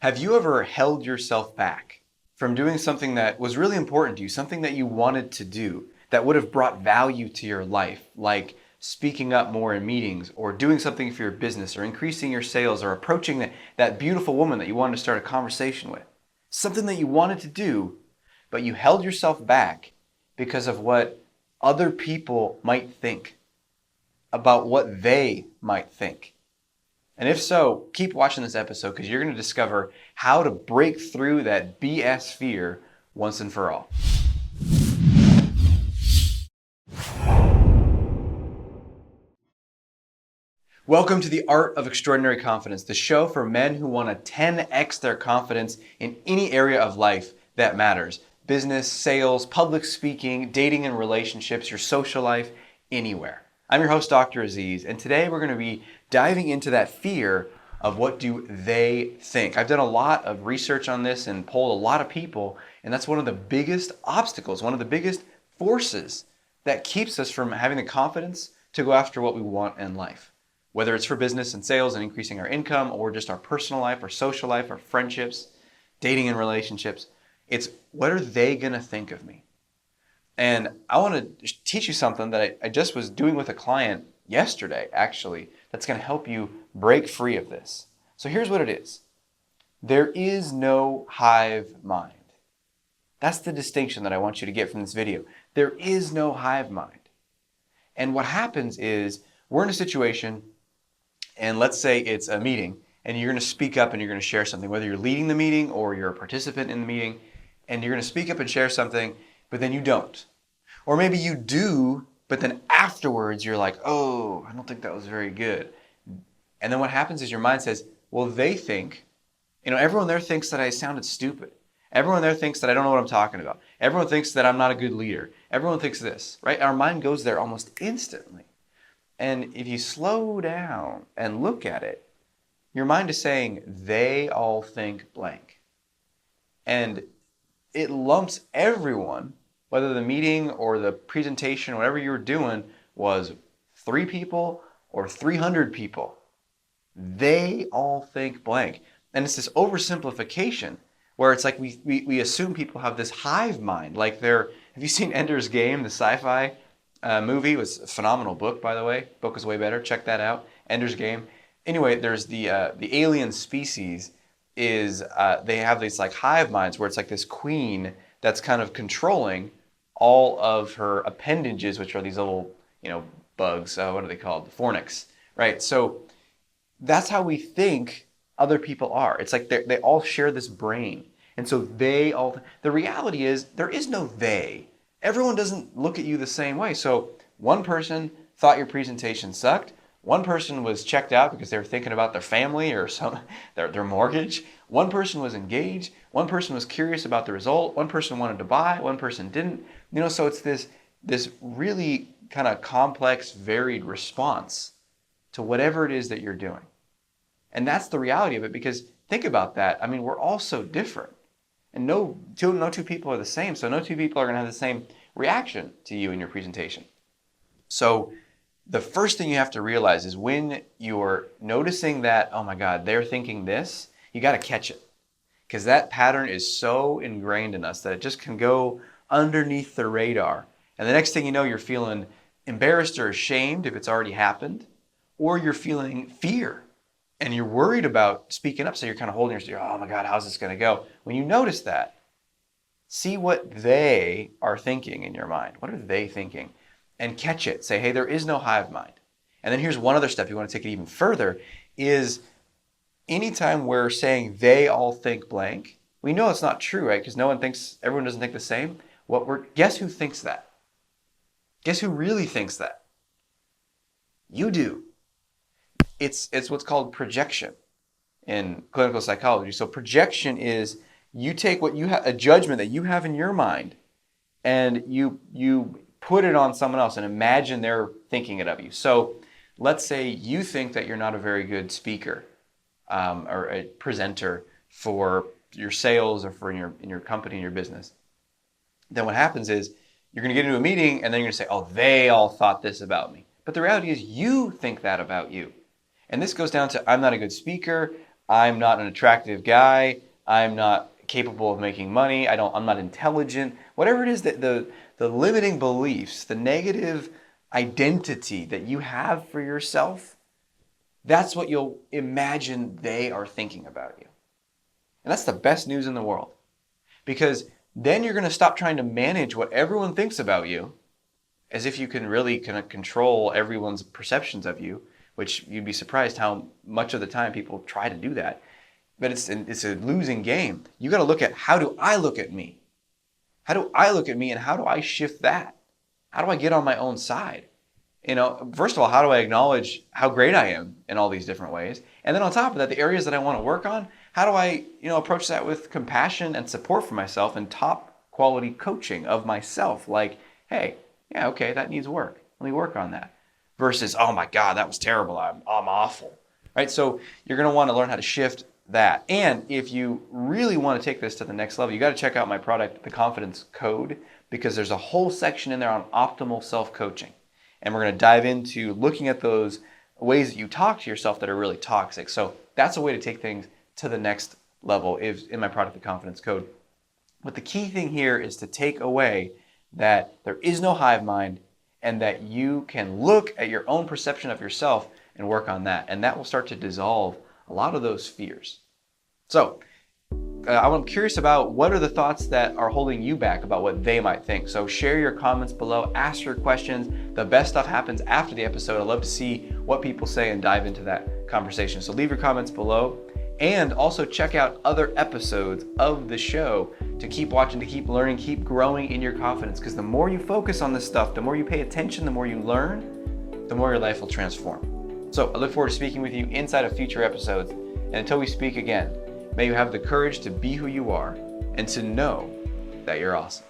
Have you ever held yourself back from doing something that was really important to you, something that you wanted to do that would have brought value to your life, like speaking up more in meetings or doing something for your business or increasing your sales or approaching that beautiful woman that you wanted to start a conversation with? Something that you wanted to do, but you held yourself back because of what other people might think, about what they might think. And if so, keep watching this episode because you're going to discover how to break through that BS fear once and for all. Welcome to the Art of Extraordinary Confidence, the show for men who want to 10x their confidence in any area of life that matters. Business, sales, public speaking, dating and relationships, your social life, anywhere. I'm your host, Dr. Aziz, and today we're going to be diving into that fear of what do they think. I've done a lot of research on this and polled a lot of people, and that's one of the biggest obstacles, one of the biggest forces that keeps us from having the confidence to go after what we want in life. Whether it's for business and sales and increasing our income or just our personal life, our social life, our friendships, dating and relationships, it's what are they going to think of me? And I want to teach you something that I just was doing with a client yesterday, actually, that's going to help you break free of this. So here's what it is. There is no hive mind. That's the distinction that I want you to get from this video. There is no hive mind. And what happens is we're in a situation, and let's say it's a meeting, and you're going to speak up and you're going to share something, whether you're leading the meeting or you're a participant in the meeting, and you're going to speak up and share something, but then you don't. Or maybe you do, but then afterwards you're like, oh, I don't think that was very good. And then what happens is your mind says, well, they think, everyone there thinks that I sounded stupid. Everyone there thinks that I don't know what I'm talking about. Everyone thinks that I'm not a good leader. Everyone thinks this, right? Our mind goes there almost instantly. And if you slow down and look at it, your mind is saying, they all think blank. And it lumps everyone, whether the meeting or the presentation, whatever you were doing was 3 people or 300 people. They all think blank. And it's this oversimplification where it's like we assume people have this hive mind. Like have you seen Ender's Game, the sci-fi movie? It was a phenomenal book, by the way. Book is way better. Check that out. Ender's Game. Anyway, there's the alien species is they have these like hive minds where it's like this queen that's kind of controlling all of her appendages, which are these little bugs. What are they called? Fornix, right? So that's how we think other people are. It's like they all share this brain, and so the reality is there is no they. Everyone doesn't look at you the same way. So one person thought your presentation sucked. One person was checked out because they were thinking about their family or their mortgage. One person was engaged. One person was curious about the result. One person wanted to buy. One person didn't. So it's this really kind of complex, varied response to whatever it is that you're doing. And that's the reality of it, because think about that. I mean, we're all so different. And no two people are the same. So no two people are going to have the same reaction to you in your presentation. So the first thing you have to realize is when you're noticing that, oh my God, they're thinking this, you got to catch it. Because that pattern is so ingrained in us that it just can go underneath the radar. And the next thing you know, you're feeling embarrassed or ashamed if it's already happened, or you're feeling fear and you're worried about speaking up. So you're kind of holding yourself, oh my God, how's this going to go? When you notice that, see what they are thinking in your mind. What are they thinking? And catch it. Say, hey, there is no hive mind. And then here's one other step. You want to take it even further is anytime we're saying they all think blank, we know it's not true, right? Because everyone doesn't think the same. Guess who thinks that? Guess who really thinks that? You do. It's what's called projection in clinical psychology. So projection is you take what you have, a judgment that you have in your mind, and you put it on someone else and imagine they're thinking it of you. So let's say you think that you're not a very good speaker or a presenter for your sales or for in your company, in your business. Then what happens is you're going to get into a meeting and then you're going to say, oh, they all thought this about me. But the reality is you think that about you. And this goes down to I'm not a good speaker. I'm not an attractive guy, I'm not capable of making money, I'm not intelligent, whatever it is that the limiting beliefs, the negative identity that you have for yourself, that's what you'll imagine they are thinking about you. And that's the best news in the world. Because then you're going to stop trying to manage what everyone thinks about you, as if you can really kind of control everyone's perceptions of you, which you'd be surprised how much of the time people try to do that. But it's a losing game. You got to look at, how do I look at me? How do I look at me, and how do I shift that? How do I get on my own side? First of all, how do I acknowledge how great I am in all these different ways? And then on top of that, the areas that I want to work on, how do I, approach that with compassion and support for myself and top quality coaching of myself? Like, hey, yeah, okay, that needs work. Let me work on that. Versus, oh my God, that was terrible. I'm awful. Right? So you're going to want to learn how to shift that. And if you really want to take this to the next level, you got to check out my product, The Confidence Code, because there's a whole section in there on optimal self-coaching. And we're going to dive into looking at those ways that you talk to yourself that are really toxic. So that's a way to take things to the next level is in my product, The Confidence Code. But the key thing here is to take away that there is no hive mind, and that you can look at your own perception of yourself and work on that. And that will start to dissolve a lot of those fears. So I'm curious about, what are the thoughts that are holding you back about what they might think? So share your comments below, ask your questions. The best stuff happens after the episode. I'd love to see what people say and dive into that conversation. So leave your comments below, and also check out other episodes of the show to keep watching, to keep learning, keep growing in your confidence. Because the more you focus on this stuff, the more you pay attention, the more you learn, the more your life will transform. So I look forward to speaking with you inside of future episodes. And until we speak again, may you have the courage to be who you are and to know that you're awesome.